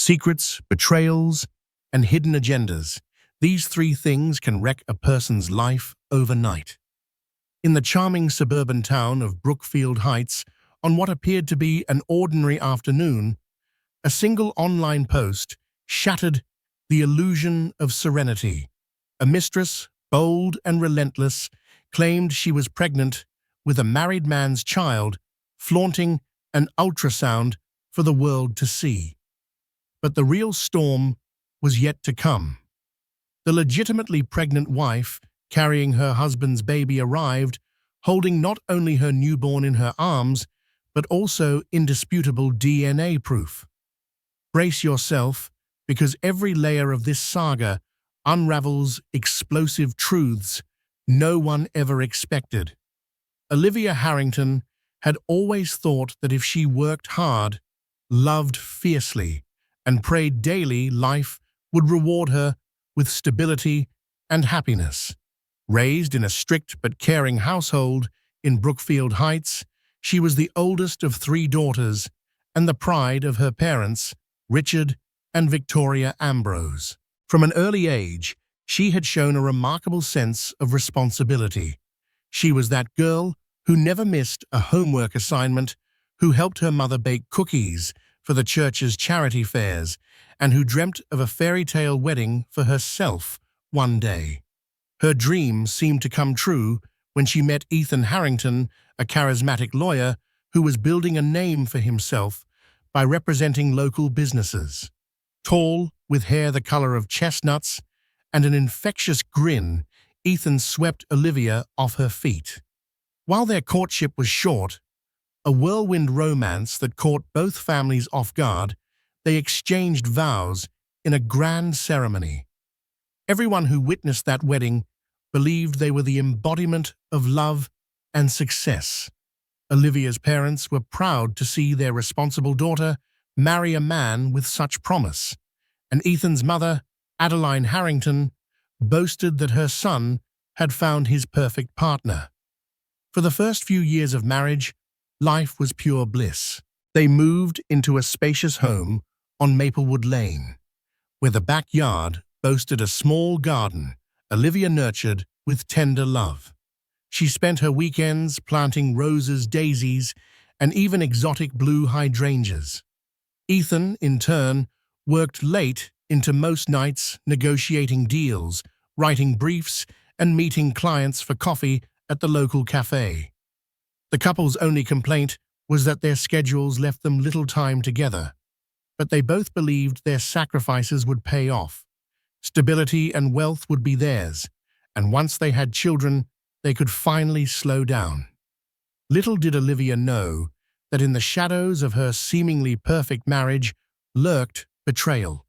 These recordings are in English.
Secrets, betrayals, and hidden agendas. These three things can wreck a person's life overnight. In the charming suburban town of Brookfield Heights, on what appeared to be an ordinary afternoon, a single online post shattered the illusion of serenity. A mistress, bold and relentless, claimed she was pregnant with a married man's child, flaunting an ultrasound for the world to see. But the real storm was yet to come. The legitimately pregnant wife, carrying her husband's baby, arrived, holding not only her newborn in her arms, but also indisputable DNA proof. Brace yourself, because every layer of this saga unravels explosive truths no one ever expected. Olivia Harrington had always thought that if she worked hard, loved fiercely, and prayed daily, life would reward her with stability and happiness. Raised in a strict but caring household in Brookfield Heights, she was the oldest of three daughters and the pride of her parents, Richard and Victoria Ambrose. From an early age, she had shown a remarkable sense of responsibility. She was that girl who never missed a homework assignment, who helped her mother bake cookies for the church's charity fairs, and who dreamt of a fairy tale wedding for herself one day. Her dream seemed to come true when she met Ethan Harrington, a charismatic lawyer who was building a name for himself by representing local businesses. Tall, with hair the color of chestnuts and an infectious grin, Ethan swept Olivia off her feet. While their courtship was short, a whirlwind romance that caught both families off guard, they exchanged vows in a grand ceremony. Everyone who witnessed that wedding believed they were the embodiment of love and success. Olivia's parents were proud to see their responsible daughter marry a man with such promise, and Ethan's mother, Adeline Harrington, boasted that her son had found his perfect partner. For the first few years of marriage, life was pure bliss. They moved into a spacious home on Maplewood Lane, where the backyard boasted a small garden Olivia nurtured with tender love. She spent her weekends planting roses, daisies, and even exotic blue hydrangeas. Ethan, in turn, worked late into most nights negotiating deals, writing briefs, and meeting clients for coffee at the local cafe. The couple's only complaint was that their schedules left them little time together, but they both believed their sacrifices would pay off. Stability and wealth would be theirs, and once they had children, they could finally slow down. Little did Olivia know that in the shadows of her seemingly perfect marriage lurked betrayal.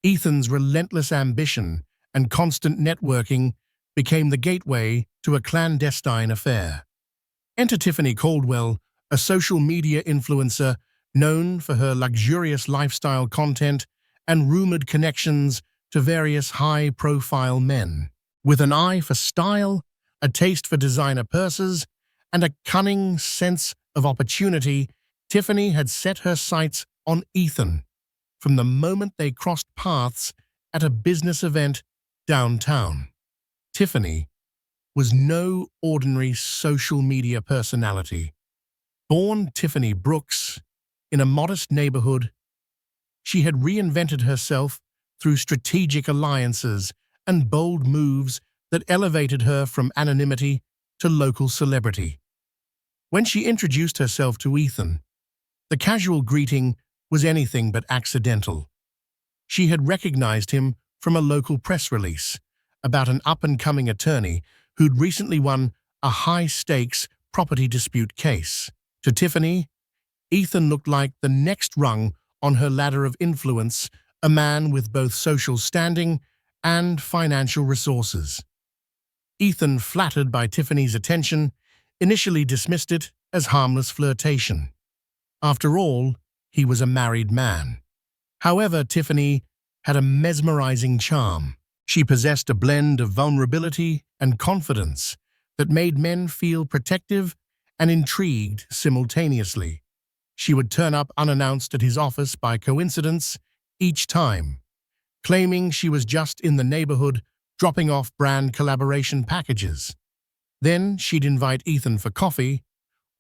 Ethan's relentless ambition and constant networking became the gateway to a clandestine affair. Enter Tiffany Caldwell, a social media influencer known for her luxurious lifestyle content and rumored connections to various high-profile men. With an eye for style, a taste for designer purses, and a cunning sense of opportunity, Tiffany had set her sights on Ethan from the moment they crossed paths at a business event downtown. Tiffany was no ordinary social media personality. Born Tiffany Brooks in a modest neighborhood, she had reinvented herself through strategic alliances and bold moves that elevated her from anonymity to local celebrity. When she introduced herself to Ethan, the casual greeting was anything but accidental. She had recognized him from a local press release about an up-and-coming attorney who'd recently won a high-stakes property dispute case. To Tiffany, Ethan looked like the next rung on her ladder of influence, a man with both social standing and financial resources. Ethan, flattered by Tiffany's attention, initially dismissed it as harmless flirtation. After all, he was a married man. However, Tiffany had a mesmerizing charm. She possessed a blend of vulnerability and confidence that made men feel protective and intrigued simultaneously. She would turn up unannounced at his office by coincidence, each time, claiming she was just in the neighborhood dropping off brand collaboration packages. Then she'd invite Ethan for coffee,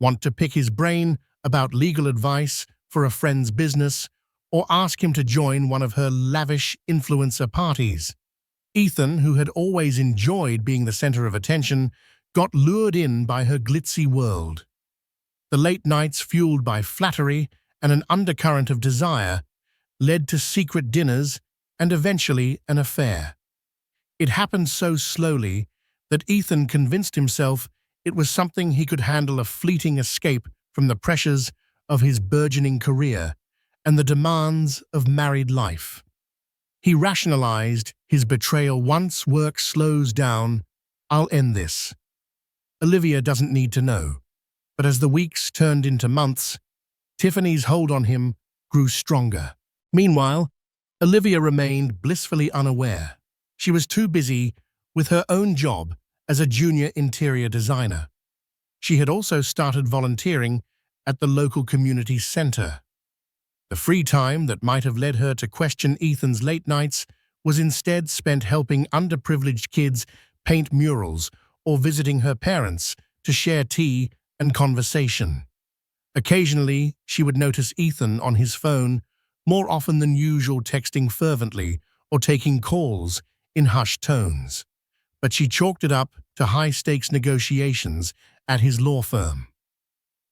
want to pick his brain about legal advice for a friend's business, or ask him to join one of her lavish influencer parties. Ethan, who had always enjoyed being the center of attention, got lured in by her glitzy world. The late nights, fueled by flattery and an undercurrent of desire, led to secret dinners and eventually an affair. It happened so slowly that Ethan convinced himself it was something he could handle, a fleeting escape from the pressures of his burgeoning career and the demands of married life. He rationalized his betrayal. Once work slows down, I'll end this. Olivia doesn't need to know. But as the weeks turned into months, Tiffany's hold on him grew stronger. Meanwhile, Olivia remained blissfully unaware. She was too busy with her own job as a junior interior designer. She had also started volunteering at the local community center. The free time that might have led her to question Ethan's late nights was instead spent helping underprivileged kids paint murals or visiting her parents to share tea and conversation. Occasionally, she would notice Ethan on his phone, more often than usual, texting fervently or taking calls in hushed tones. But she chalked it up to high-stakes negotiations at his law firm.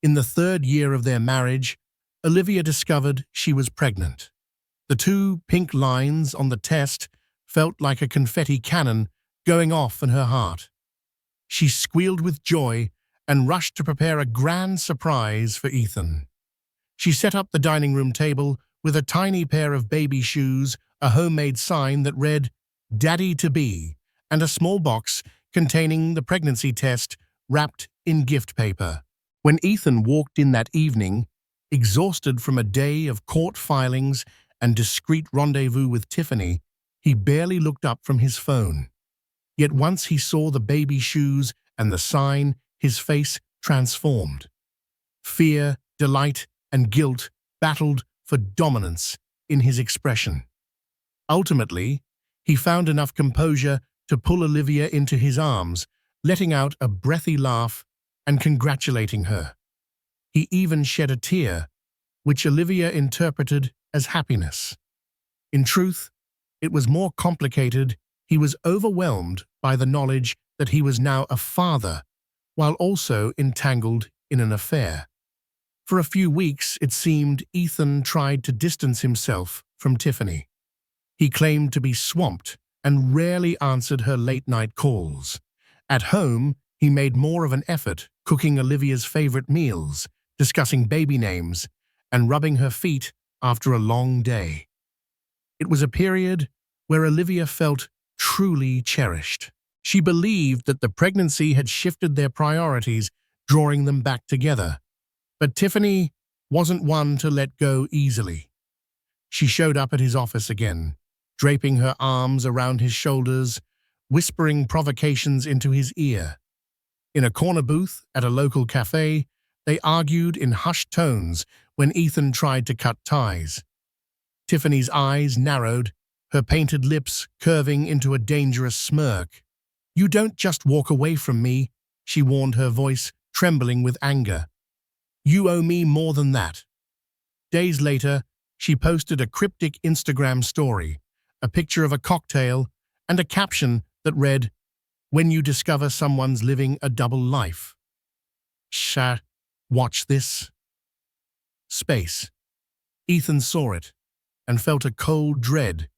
In the third year of their marriage, Olivia discovered she was pregnant. The 2 pink lines on the test felt like a confetti cannon going off in her heart. She squealed with joy and rushed to prepare a grand surprise for Ethan. She set up the dining room table with a tiny pair of baby shoes, a homemade sign that read, "Daddy-to-be," and a small box containing the pregnancy test wrapped in gift paper. When Ethan walked in that evening, exhausted from a day of court filings and discreet rendezvous with Tiffany, he barely looked up from his phone. Yet once he saw the baby shoes and the sign, his face transformed. Fear, delight, and guilt battled for dominance in his expression. Ultimately, he found enough composure to pull Olivia into his arms, letting out a breathy laugh and congratulating her. He even shed a tear, which Olivia interpreted as happiness. In truth, it was more complicated. He was overwhelmed by the knowledge that he was now a father, while also entangled in an affair. For a few weeks, it seemed, Ethan tried to distance himself from Tiffany. He claimed to be swamped and rarely answered her late-night calls. At home, he made more of an effort, cooking Olivia's favorite meals, discussing baby names, and rubbing her feet after a long day. It was a period where Olivia felt truly cherished. She believed that the pregnancy had shifted their priorities, drawing them back together. But Tiffany wasn't one to let go easily. She showed up at his office again, draping her arms around his shoulders, whispering provocations into his ear. In a corner booth at a local cafe, they argued in hushed tones when Ethan tried to cut ties. Tiffany's eyes narrowed, her painted lips curving into a dangerous smirk. "You don't just walk away from me," she warned, her voice trembling with anger. "You owe me more than that." Days later, she posted a cryptic Instagram story, a picture of a cocktail, and a caption that read, "When you discover someone's living a double life." Watch this. Space. Ethan saw it and felt a cold dread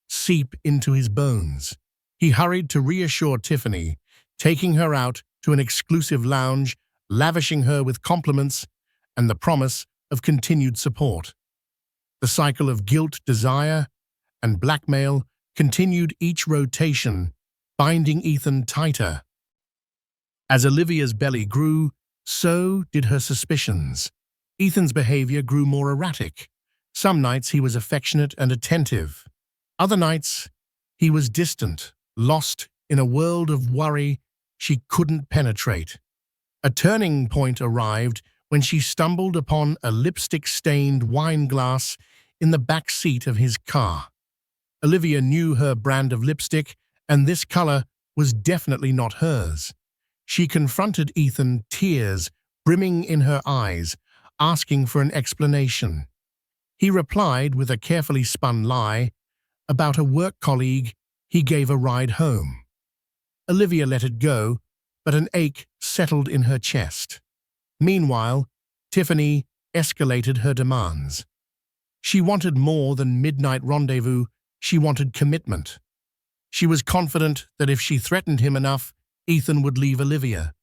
seep into his bones. He hurried to reassure Tiffany, taking her out to an exclusive lounge, lavishing her with compliments and the promise of continued support. The cycle of guilt, desire, and blackmail continued each rotation, binding Ethan tighter. As Olivia's belly grew, so did her suspicions. Ethan's behavior grew more erratic. Some nights he was affectionate and attentive. Other nights he was distant, lost in a world of worry she couldn't penetrate. A turning point arrived when she stumbled upon a lipstick-stained wine glass in the back seat of his car. Olivia knew her brand of lipstick, and this color was definitely not hers. She confronted Ethan, tears brimming in her eyes, asking for an explanation. He replied with a carefully spun lie about a work colleague he gave a ride home. Olivia let it go, but an ache settled in her chest. Meanwhile, Tiffany escalated her demands. She wanted more than midnight rendezvous, she wanted commitment. She was confident that if she threatened him enough, Ethan would leave Olivia.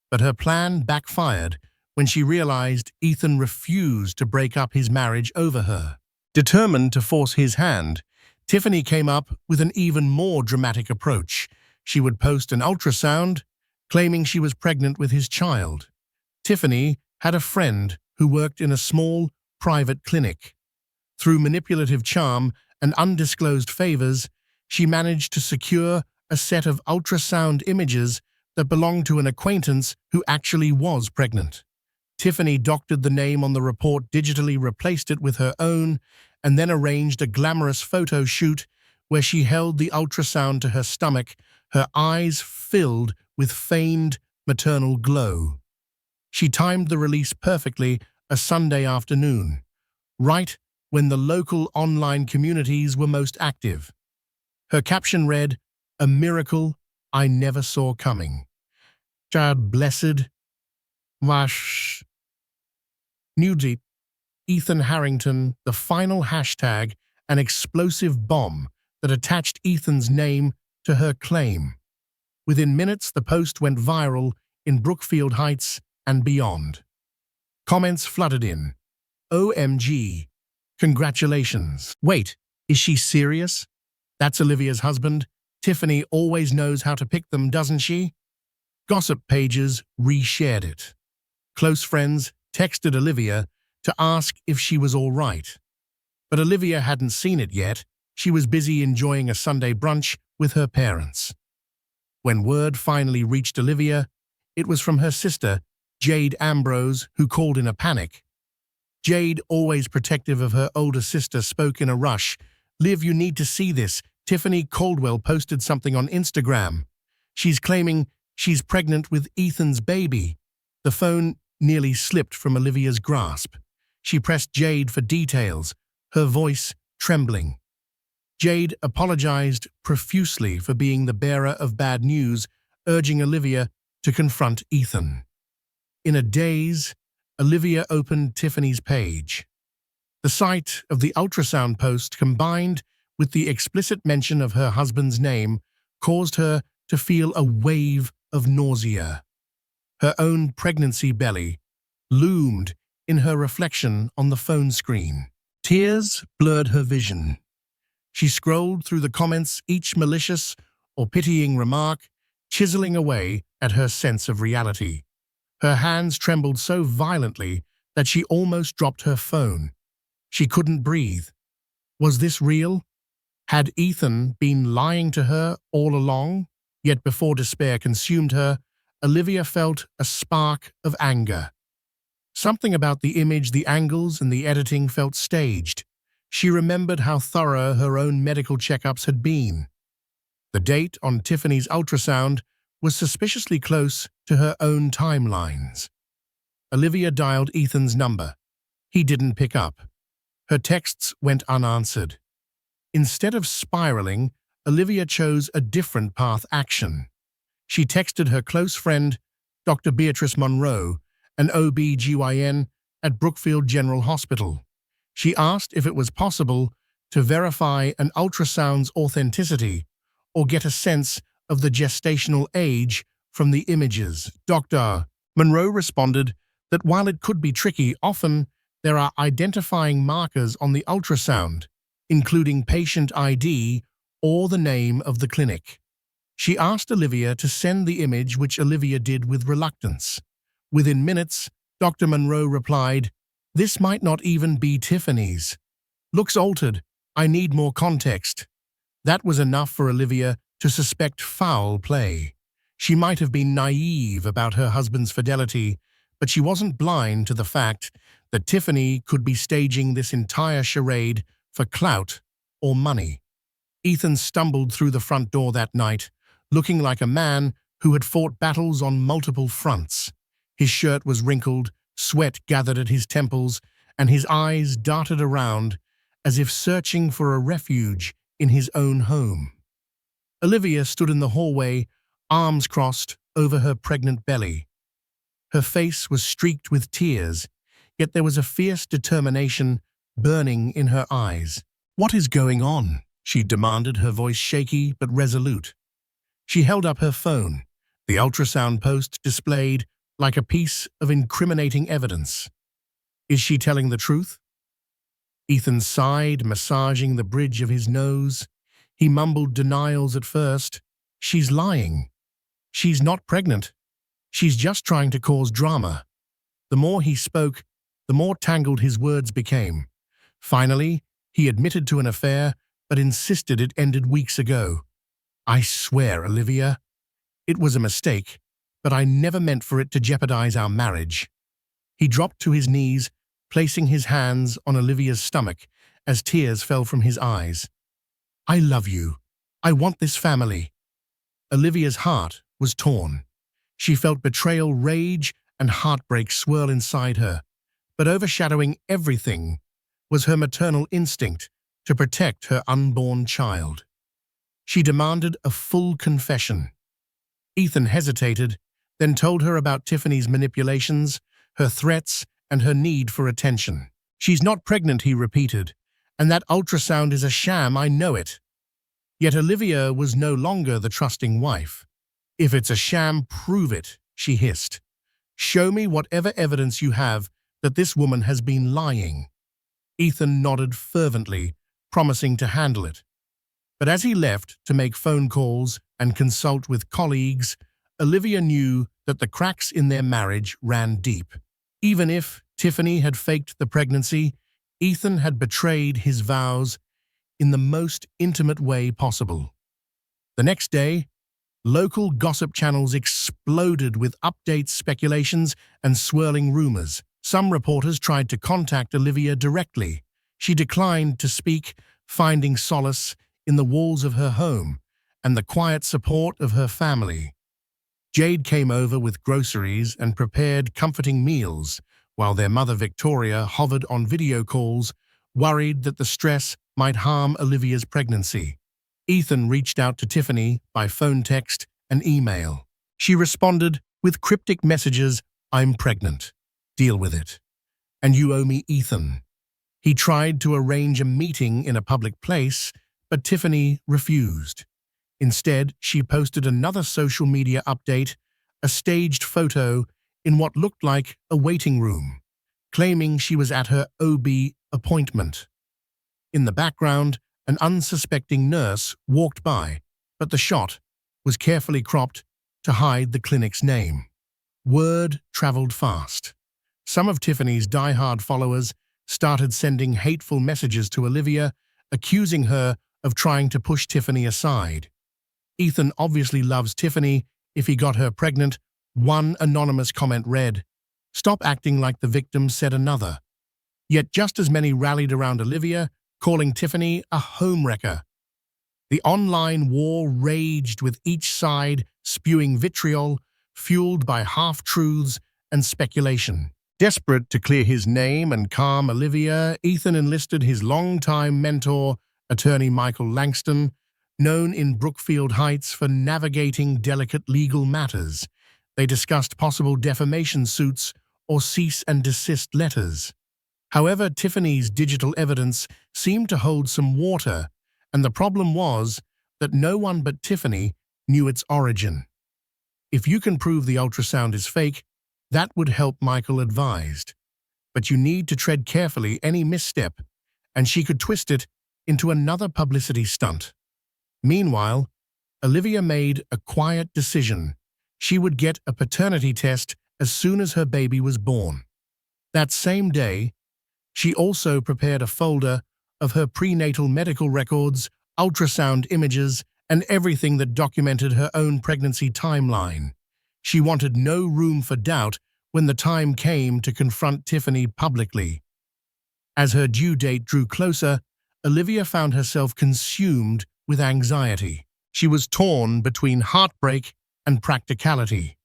But her plan backfired when she realized Ethan refused to break up his marriage over her. Determined to force his hand, Tiffany came up with an even more dramatic approach. She would post an ultrasound, claiming she was pregnant with his child. Tiffany had a friend who worked in a small, private clinic. Through manipulative charm and undisclosed favors, she managed to secure a set of ultrasound images that belonged to an acquaintance who actually was pregnant. Tiffany doctored the name on the report, digitally replaced it with her own, and then arranged a glamorous photo shoot where she held the ultrasound to her stomach, her eyes filled with feigned maternal glow. She timed the release perfectly, a Sunday afternoon, right when the local online communities were most active. Her caption read, "A miracle I never saw coming. God blessed. Wash." Nudie, Ethan Harrington, the final hashtag, an explosive bomb that attached Ethan's name to her claim. Within minutes, the post went viral in Brookfield Heights and beyond. Comments flooded in. OMG. Congratulations. Wait, is she serious? That's Olivia's husband. Tiffany always knows how to pick them, doesn't she? Gossip pages reshared it. Close friends texted Olivia to ask if she was all right. But Olivia hadn't seen it yet. She was busy enjoying a Sunday brunch with her parents. When word finally reached Olivia, it was from her sister, Jade Ambrose, who called in a panic. Jade, always protective of her older sister, spoke in a rush. "Liv, you need to see this. Tiffany Caldwell posted something on Instagram. She's claiming she's pregnant with Ethan's baby." The phone nearly slipped from Olivia's grasp. She pressed Jade for details, her voice trembling. Jade apologized profusely for being the bearer of bad news, urging Olivia to confront Ethan. In a daze, Olivia opened Tiffany's page. The sight of the ultrasound post, combined with the explicit mention of her husband's name, caused her to feel a wave of nausea. Her own pregnancy belly loomed in her reflection on the phone screen. Tears blurred her vision. She scrolled through the comments, each malicious or pitying remark chiseling away at her sense of reality. Her hands trembled so violently that she almost dropped her phone. She couldn't breathe. Was this real? Had Ethan been lying to her all along? Yet before despair consumed her, Olivia felt a spark of anger. Something about the image, the angles, and the editing felt staged. She remembered how thorough her own medical checkups had been. The date on Tiffany's ultrasound was suspiciously close to her own timelines. Olivia dialed Ethan's number. He didn't pick up. Her texts went unanswered. Instead of spiraling, Olivia chose a different path action. She texted her close friend, Dr. Beatrice Monroe, an OB-GYN at Brookfield General Hospital. She asked if it was possible to verify an ultrasound's authenticity or get a sense of the gestational age from the images. Dr. Monroe responded that while it could be tricky, often there are identifying markers on the ultrasound, including patient ID or the name of the clinic. She asked Olivia to send the image, which Olivia did with reluctance. Within minutes, Dr. Monroe replied, "This might not even be Tiffany's. Looks altered. I need more context." That was enough for Olivia to suspect foul play. She might have been naive about her husband's fidelity, but she wasn't blind to the fact that Tiffany could be staging this entire charade for clout or money. Ethan stumbled through the front door that night, looking like a man who had fought battles on multiple fronts. His shirt was wrinkled, sweat gathered at his temples, and his eyes darted around as if searching for a refuge in his own home. Olivia stood in the hallway, arms crossed over her pregnant belly. Her face was streaked with tears, yet there was a fierce determination burning in her eyes. "What is going on?" she demanded, her voice shaky but resolute. She held up her phone, the ultrasound post displayed like a piece of incriminating evidence. "Is she telling the truth?" Ethan sighed, massaging the bridge of his nose. He mumbled denials at first. "She's lying. She's not pregnant. She's just trying to cause drama." The more he spoke, the more tangled his words became. Finally, he admitted to an affair, but insisted it ended weeks ago. "I swear, Olivia, it was a mistake, but I never meant for it to jeopardize our marriage." He dropped to his knees, placing his hands on Olivia's stomach as tears fell from his eyes. "I love you. I want this family." Olivia's heart was torn. She felt betrayal, rage, and heartbreak swirl inside her, but overshadowing everything was her maternal instinct to protect her unborn child. She demanded a full confession. Ethan hesitated, then told her about Tiffany's manipulations, her threats, and her need for attention. "She's not pregnant," he repeated, "and that ultrasound is a sham, I know it." Yet Olivia was no longer the trusting wife. "If it's a sham, prove it," she hissed. "Show me whatever evidence you have that this woman has been lying." Ethan nodded fervently, promising to handle it. But as he left to make phone calls and consult with colleagues, Olivia knew that the cracks in their marriage ran deep. Even if Tiffany had faked the pregnancy, Ethan had betrayed his vows in the most intimate way possible. The next day, local gossip channels exploded with updates, speculations, and swirling rumors. Some reporters tried to contact Olivia directly. She declined to speak, finding solace in the walls of her home and the quiet support of her family. Jade came over with groceries and prepared comforting meals, while their mother Victoria hovered on video calls, worried that the stress might harm Olivia's pregnancy. Ethan reached out to Tiffany by phone, text, and email. She responded with cryptic messages, "I'm pregnant. Deal with it. And you owe me, Ethan." He tried to arrange a meeting in a public place, but Tiffany refused. Instead, she posted another social media update, a staged photo in what looked like a waiting room, claiming she was at her OB appointment. In the background, an unsuspecting nurse walked by, but the shot was carefully cropped to hide the clinic's name. Word traveled fast. Some of Tiffany's die-hard followers started sending hateful messages to Olivia, accusing her of trying to push Tiffany aside. "Ethan obviously loves Tiffany if he got her pregnant," one anonymous comment read. "Stop acting like the victim," said another. Yet just as many rallied around Olivia, calling Tiffany a homewrecker. The online war raged, with each side spewing vitriol, fueled by half-truths and speculation. Desperate to clear his name and calm Olivia, Ethan enlisted his longtime mentor, attorney Michael Langston, known in Brookfield Heights for navigating delicate legal matters. They discussed possible defamation suits or cease and desist letters. However, Tiffany's digital evidence seemed to hold some water, and the problem was that no one but Tiffany knew its origin. "If you can prove the ultrasound is fake, that would help," Michael advised. "But you need to tread carefully. Any misstep, and she could twist it into another publicity stunt." Meanwhile, Olivia made a quiet decision. She would get a paternity test as soon as her baby was born. That same day, she also prepared a folder of her prenatal medical records, ultrasound images, and everything that documented her own pregnancy timeline. She wanted no room for doubt when the time came to confront Tiffany publicly. As her due date drew closer, Olivia found herself consumed with anxiety. She was torn between heartbreak and practicality.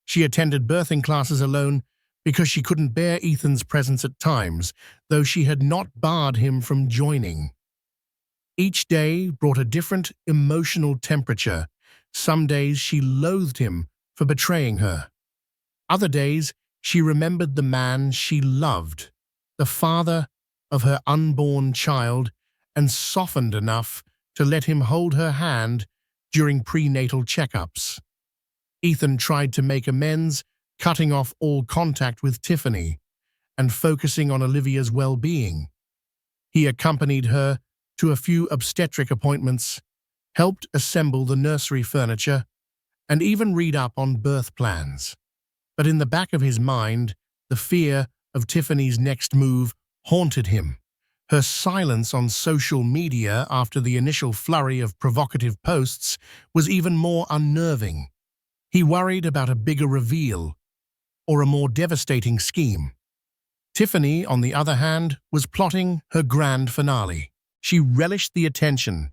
She attended birthing classes alone because she couldn't bear Ethan's presence at times, though she had not barred him from joining. Each day brought a different emotional temperature. Some days she loathed him for betraying her. Other days she remembered the man she loved, the father of her unborn child, and softened enough to let him hold her hand during prenatal checkups. Ethan tried to make amends, cutting off all contact with Tiffany and focusing on Olivia's well-being. He accompanied her to a few obstetric appointments, helped assemble the nursery furniture, and even read up on birth plans. But in the back of his mind, the fear of Tiffany's next move haunted him. Her silence on social media after the initial flurry of provocative posts was even more unnerving. He worried about a bigger reveal or a more devastating scheme. Tiffany, on the other hand, was plotting her grand finale. She relished the attention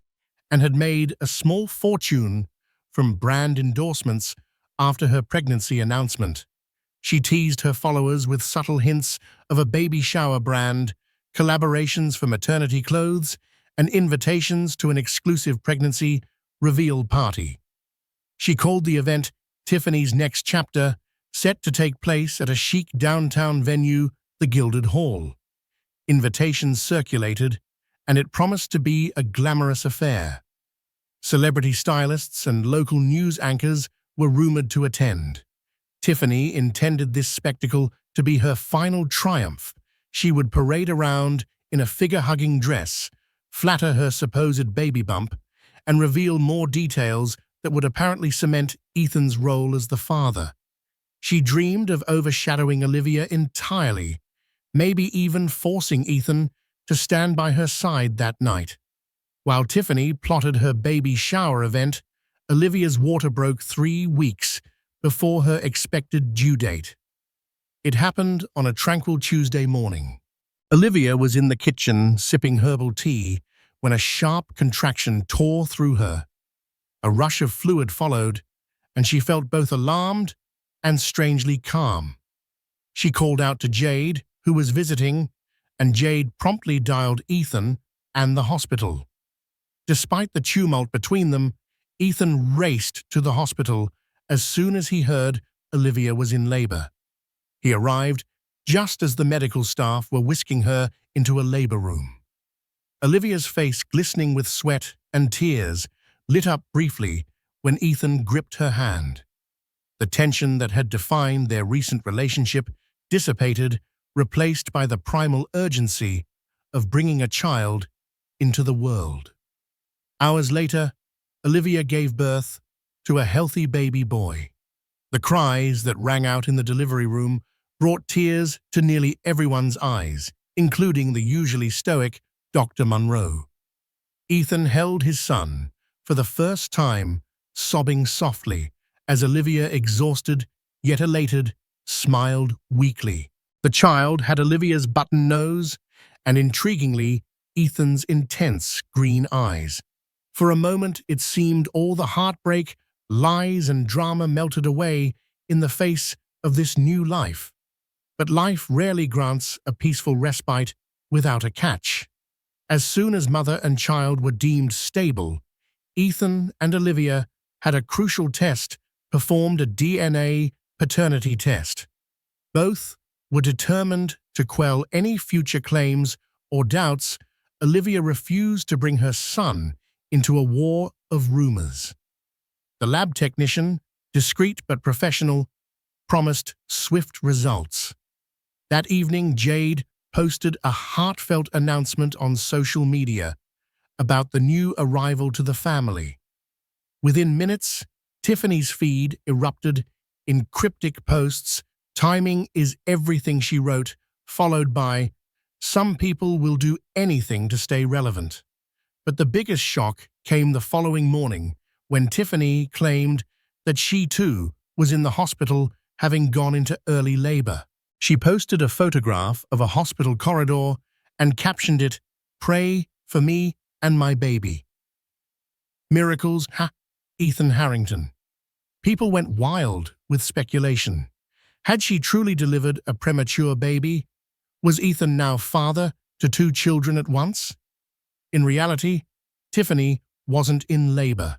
and had made a small fortune from brand endorsements after her pregnancy announcement. She teased her followers with subtle hints of a baby shower brand, collaborations for maternity clothes, and invitations to an exclusive pregnancy reveal party. She called the event Tiffany's Next Chapter, set to take place at a chic downtown venue, the Gilded Hall. Invitations circulated, and it promised to be a glamorous affair. Celebrity stylists and local news anchors were rumored to attend. Tiffany intended this spectacle to be her final triumph. She would parade around in a figure-hugging dress, flatter her supposed baby bump, and reveal more details that would apparently cement Ethan's role as the father. She dreamed of overshadowing Olivia entirely, maybe even forcing Ethan to stand by her side that night. While Tiffany plotted her baby shower event, Olivia's water broke 3 weeks before her expected due date. It happened on a tranquil Tuesday morning. Olivia was in the kitchen sipping herbal tea when a sharp contraction tore through her. A rush of fluid followed, and she felt both alarmed and strangely calm. She called out to Jade, who was visiting, and Jade promptly dialed Ethan and the hospital. Despite the tumult between them, Ethan raced to the hospital as soon as he heard Olivia was in labor. He arrived just as the medical staff were whisking her into a labor room. Olivia's face, glistening with sweat and tears, lit up briefly when Ethan gripped her hand. The tension that had defined their recent relationship dissipated, replaced by the primal urgency of bringing a child into the world. Hours later, Olivia gave birth to a healthy baby boy. The cries that rang out in the delivery room brought tears to nearly everyone's eyes, including the usually stoic Dr. Monroe. Ethan held his son for the first time, sobbing softly as Olivia, exhausted yet elated, smiled weakly. The child had Olivia's button nose and, intriguingly, Ethan's intense green eyes. For a moment, it seemed all the heartbreak, lies, and drama melted away in the face of this new life. But life rarely grants a peaceful respite without a catch. As soon as mother and child were deemed stable, Ethan and Olivia had a crucial test performed, a DNA paternity test. Both were determined to quell any future claims or doubts. Olivia refused to bring her son into a war of rumors. The lab technician, discreet but professional, promised swift results. That evening, Jade posted a heartfelt announcement on social media about the new arrival to the family. Within minutes, Tiffany's feed erupted in cryptic posts. "Timing is everything," she wrote, followed by, "Some people will do anything to stay relevant." But the biggest shock came the following morning when Tiffany claimed that she too was in the hospital having gone into early labor. She posted a photograph of a hospital corridor and captioned it, "Pray for me and my baby. Miracles, Ethan Harrington." People went wild with speculation. Had she truly delivered a premature baby? Was Ethan now father to two children at once? In reality, Tiffany wasn't in labor.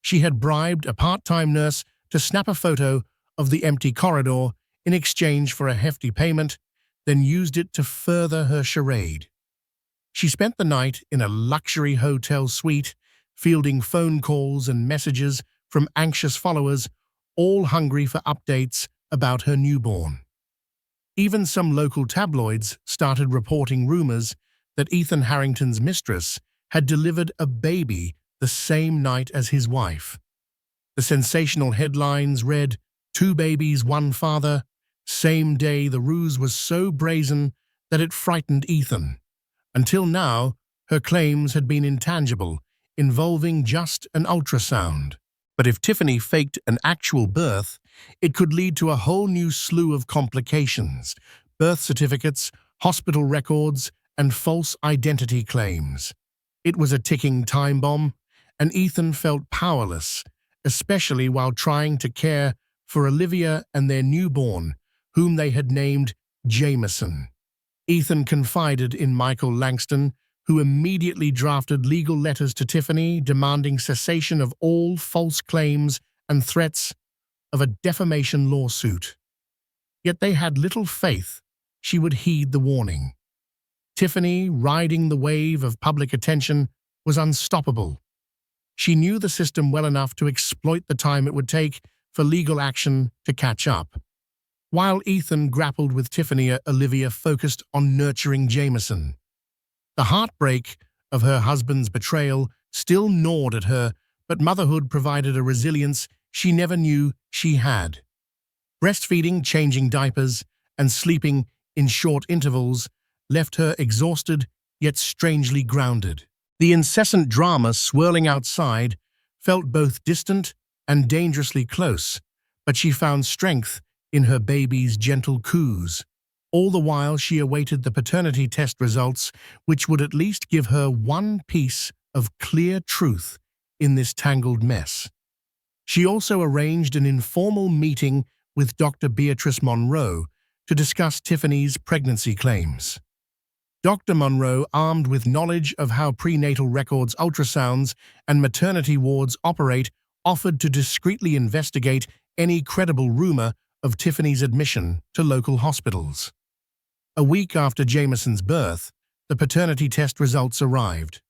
She had bribed a part-time nurse to snap a photo of the empty corridor in exchange for a hefty payment, then used it to further her charade. She spent the night in a luxury hotel suite, fielding phone calls and messages from anxious followers, all hungry for updates about her newborn. Even some local tabloids started reporting rumors that Ethan Harrington's mistress had delivered a baby the same night as his wife. The sensational headlines read, "Two babies, one father." Same day. The ruse was so brazen that it frightened Ethan. Until now, her claims had been intangible, involving just an ultrasound. But if Tiffany faked an actual birth, it could lead to a whole new slew of complications: birth certificates, hospital records, and false identity claims. It was a ticking time bomb, and Ethan felt powerless, especially while trying to care for Olivia and their newborn, whom they had named Jameson. Ethan confided in Michael Langston, who immediately drafted legal letters to Tiffany demanding cessation of all false claims and threats of a defamation lawsuit. Yet they had little faith she would heed the warning. Tiffany, riding the wave of public attention, was unstoppable. She knew the system well enough to exploit the time it would take for legal action to catch up. While Ethan grappled with Tiffany, Olivia focused on nurturing Jameson. The heartbreak of her husband's betrayal still gnawed at her, but motherhood provided a resilience she never knew she had. Breastfeeding, changing diapers, and sleeping in short intervals left her exhausted yet strangely grounded. The incessant drama swirling outside felt both distant and dangerously close, but she found strength in her baby's gentle coos. All the while she awaited the paternity test results, which would at least give her one piece of clear truth in this tangled mess. She also arranged an informal meeting with Dr. Beatrice Monroe to discuss Tiffany's pregnancy claims. Dr. Monroe, armed with knowledge of how prenatal records, ultrasounds, and maternity wards operate, offered to discreetly investigate any credible rumor of Tiffany's admission to local hospitals. A week after Jameson's birth, the paternity test results arrived.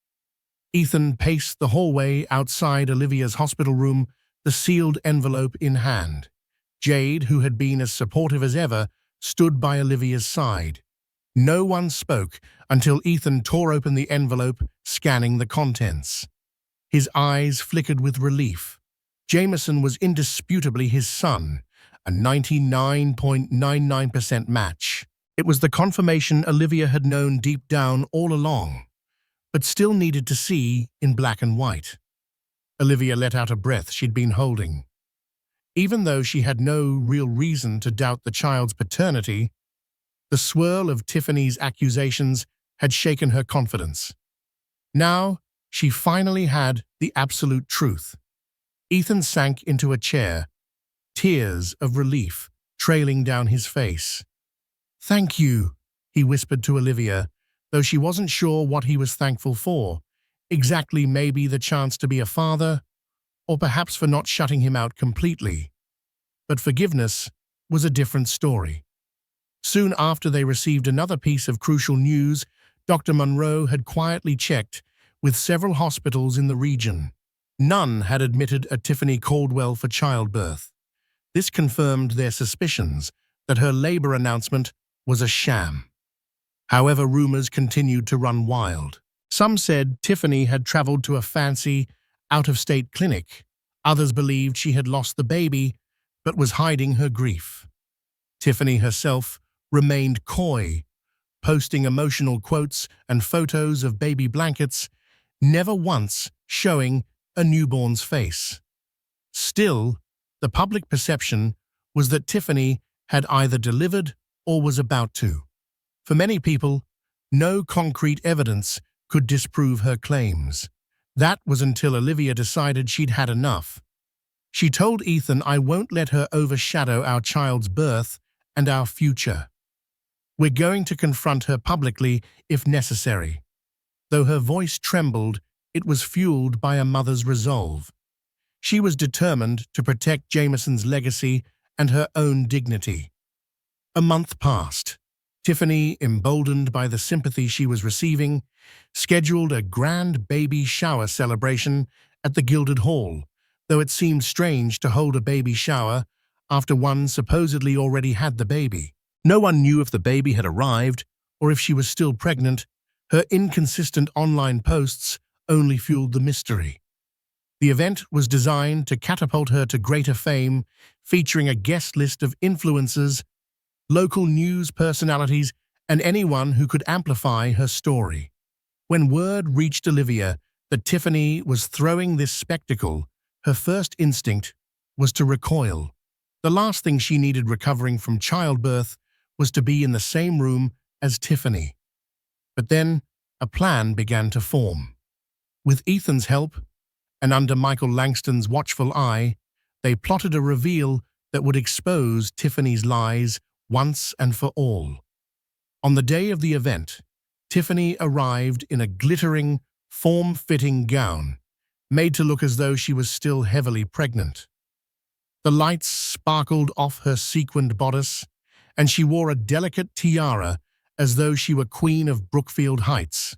Ethan paced the hallway outside Olivia's hospital room, the sealed envelope in hand. Jade, who had been as supportive as ever, stood by Olivia's side. No one spoke until Ethan tore open the envelope, scanning the contents. His eyes flickered with relief. Jameson was indisputably his son, a 99.99% match. It was the confirmation Olivia had known deep down all along, but still needed to see in black and white. Olivia let out a breath she'd been holding. Even though she had no real reason to doubt the child's paternity, the swirl of Tiffany's accusations had shaken her confidence. Now, she finally had the absolute truth. Ethan sank into a chair, tears of relief trailing down his face. "Thank you," he whispered to Olivia, though she wasn't sure what he was thankful for. Exactly, maybe the chance to be a father, or perhaps for not shutting him out completely. But forgiveness was a different story. Soon after they received another piece of crucial news, Dr. Monroe had quietly checked with several hospitals in the region. None had admitted a Tiffany Caldwell for childbirth. This confirmed their suspicions that her labor announcement was a sham. However, rumors continued to run wild. Some said Tiffany had traveled to a fancy, out-of-state clinic. Others believed she had lost the baby, but was hiding her grief. Tiffany herself remained coy, posting emotional quotes and photos of baby blankets, never once showing a newborn's face. Still, the public perception was that Tiffany had either delivered or was about to. For many people, no concrete evidence could disprove her claims. That was until Olivia decided she'd had enough. She told Ethan, "I won't let her overshadow our child's birth and our future. We're going to confront her publicly if necessary." Though her voice trembled, it was fueled by a mother's resolve. She was determined to protect Jameson's legacy and her own dignity. A month passed. Tiffany, emboldened by the sympathy she was receiving, scheduled a grand baby shower celebration at the Gilded Hall, though it seemed strange to hold a baby shower after one supposedly already had the baby. No one knew if the baby had arrived or if she was still pregnant. Her inconsistent online posts only fueled the mystery. The event was designed to catapult her to greater fame, featuring a guest list of influencers, local news personalities, and anyone who could amplify her story. When word reached Olivia that Tiffany was throwing this spectacle, her first instinct was to recoil. The last thing she needed recovering from childbirth was to be in the same room as Tiffany. But then a plan began to form. With Ethan's help, and under Michael Langston's watchful eye, they plotted a reveal that would expose Tiffany's lies once and for all. On the day of the event, Tiffany arrived in a glittering, form-fitting gown, made to look as though she was still heavily pregnant. The lights sparkled off her sequined bodice, and she wore a delicate tiara as though she were Queen of Brookfield Heights.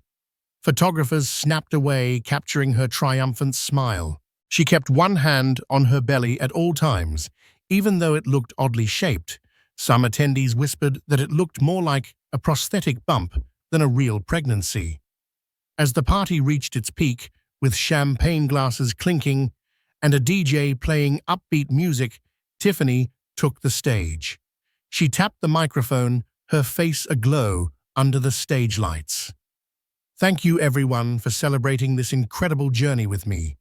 Photographers snapped away, capturing her triumphant smile. She kept one hand on her belly at all times, even though it looked oddly shaped. Some attendees whispered that it looked more like a prosthetic bump than a real pregnancy. As the party reached its peak, with champagne glasses clinking and a DJ playing upbeat music, Tiffany took the stage. She tapped the microphone, her face aglow under the stage lights. "Thank you, everyone, for celebrating this incredible journey with me.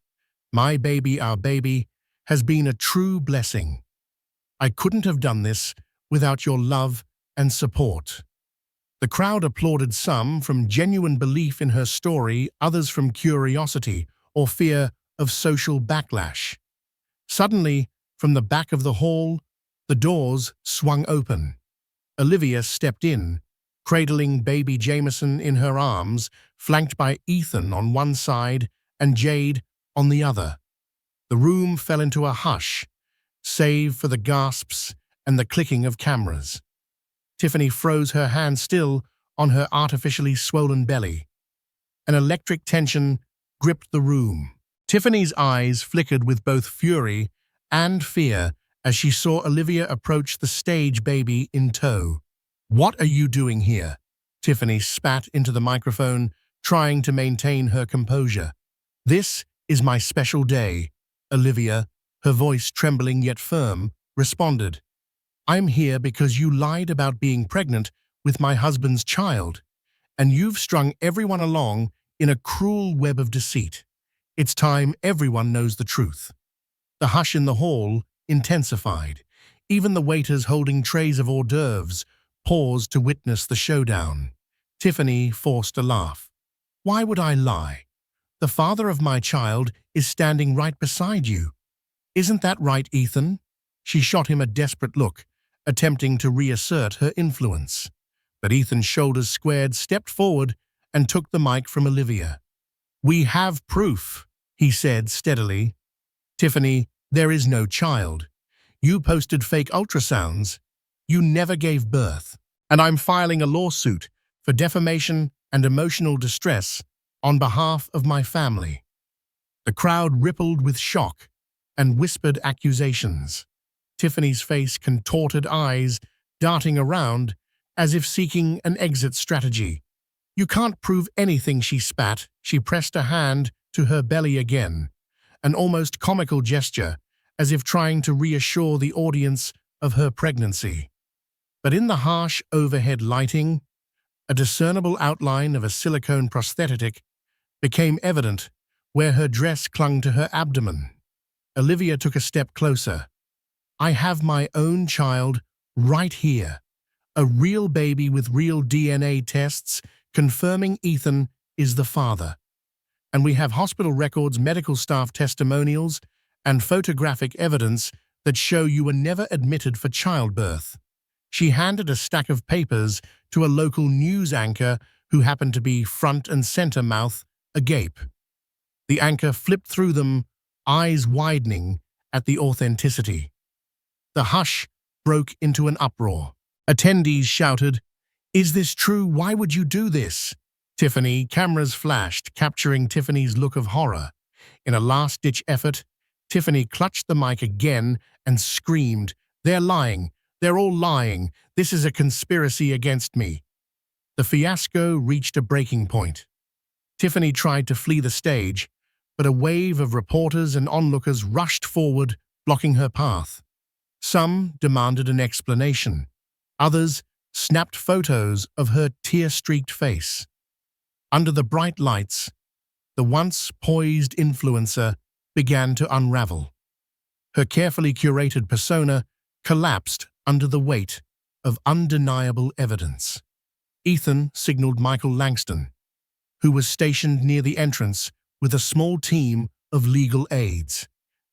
My baby, our baby, has been a true blessing. I couldn't have done this without your love and support." The crowd applauded, some from genuine belief in her story, others from curiosity or fear of social backlash. Suddenly, from the back of the hall, the doors swung open. Olivia stepped in, cradling baby Jameson in her arms, flanked by Ethan on one side and Jade on the other. The room fell into a hush, save for the gasps and the clicking of cameras. Tiffany froze, her hand still on her artificially swollen belly. An electric tension gripped the room. Tiffany's eyes flickered with both fury and fear as she saw Olivia approach the stage, baby in tow. "What are you doing here?" Tiffany spat into the microphone, trying to maintain her composure. "This is my special day," Olivia, her voice trembling yet firm, responded. "I'm here because you lied about being pregnant with my husband's child, and you've strung everyone along in a cruel web of deceit. It's time everyone knows the truth." The hush in the hall intensified. Even the waiters holding trays of hors d'oeuvres paused to witness the showdown. Tiffany forced a laugh. "Why would I lie? The father of my child is standing right beside you. Isn't that right, Ethan?" She shot him a desperate look, attempting to reassert her influence. But Ethan's shoulders squared, stepped forward, and took the mic from Olivia. "We have proof," he said steadily. "Tiffany, there is no child. You posted fake ultrasounds. You never gave birth. And I'm filing a lawsuit for defamation and emotional distress on behalf of my family." The crowd rippled with shock and whispered accusations. Tiffany's face contorted, eyes darting around as if seeking an exit strategy. "You can't prove anything," she spat. She pressed a hand to her belly again, an almost comical gesture, as if trying to reassure the audience of her pregnancy. But in the harsh overhead lighting, a discernible outline of a silicone prosthetic became evident where her dress clung to her abdomen. Olivia took a step closer. I have my own child right here. A real baby with real DNA tests confirming Ethan is the father. And we have hospital records, medical staff testimonials, and photographic evidence that show you were never admitted for childbirth. She handed a stack of papers to a local news anchor who happened to be front and center, mouth agape. The anchor flipped through them, eyes widening at the authenticity. The hush broke into an uproar. Attendees shouted, "Is this true? Why would you do this?" Tiffany, cameras flashed, capturing Tiffany's look of horror. In a last-ditch effort, Tiffany clutched the mic again and screamed, "They're lying. They're all lying. This is a conspiracy against me." The fiasco reached a breaking point. Tiffany tried to flee the stage, but a wave of reporters and onlookers rushed forward, blocking her path. Some demanded an explanation. Others snapped photos of her tear-streaked face. Under the bright lights, the once poised influencer began to unravel. Her carefully curated persona collapsed under the weight of undeniable evidence. Ethan signaled Michael Langston, who was stationed near the entrance with a small team of legal aides.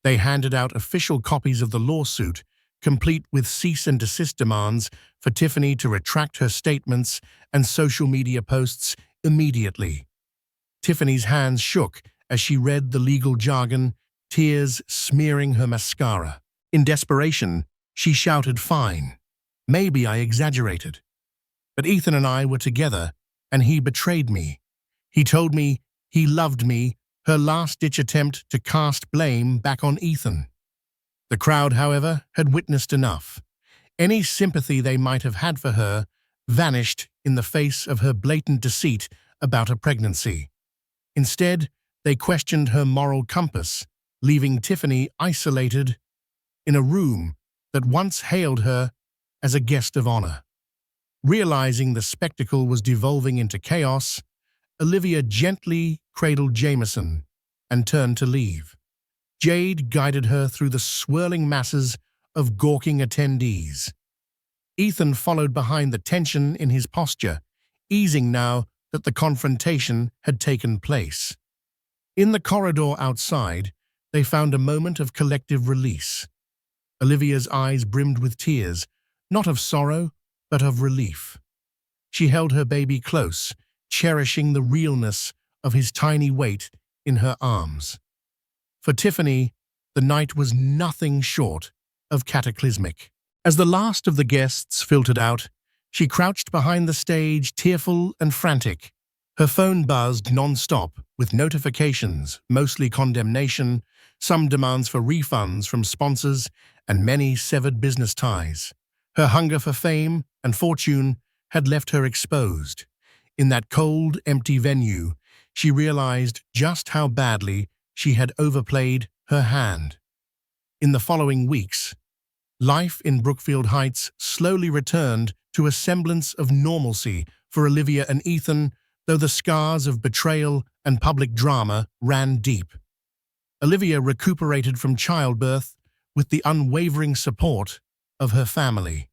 They handed out official copies of the lawsuit, complete with cease and desist demands for Tiffany to retract her statements and social media posts immediately. Tiffany's hands shook as she read the legal jargon, tears smearing her mascara. In desperation, she shouted, "Fine. Maybe I exaggerated. But Ethan and I were together, and he betrayed me. He told me he loved me," her last-ditch attempt to cast blame back on Ethan. The crowd, however, had witnessed enough. Any sympathy they might have had for her vanished in the face of her blatant deceit about a pregnancy. Instead, they questioned her moral compass, leaving Tiffany isolated in a room that once hailed her as a guest of honor. Realizing the spectacle was devolving into chaos, Olivia gently cradled Jameson and turned to leave. Jade guided her through the swirling masses of gawking attendees. Ethan followed behind, the tension in his posture, easing now that the confrontation had taken place. In the corridor outside, they found a moment of collective release. Olivia's eyes brimmed with tears, not of sorrow, but of relief. She held her baby close, cherishing the realness of his tiny weight in her arms. For Tiffany, the night was nothing short of cataclysmic. As the last of the guests filtered out, she crouched behind the stage, tearful and frantic. Her phone buzzed non-stop with notifications, mostly condemnation, some demands for refunds from sponsors, and many severed business ties. Her hunger for fame and fortune had left her exposed. In that cold, empty venue, she realized just how badly she had overplayed her hand. In the following weeks, life in Brookfield Heights slowly returned to a semblance of normalcy for Olivia and Ethan, though the scars of betrayal and public drama ran deep. Olivia recuperated from childbirth with the unwavering support of her family.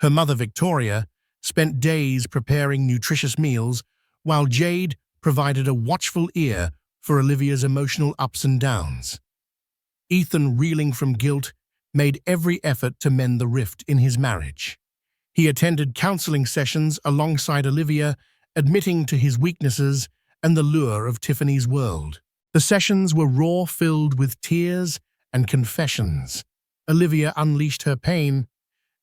Her mother, Victoria, spent days preparing nutritious meals, while Jade provided a watchful ear for Olivia's emotional ups and downs. Ethan, reeling from guilt, made every effort to mend the rift in his marriage. He attended counseling sessions alongside Olivia, admitting to his weaknesses and the lure of Tiffany's world. The sessions were raw, filled with tears and confessions. Olivia unleashed her pain,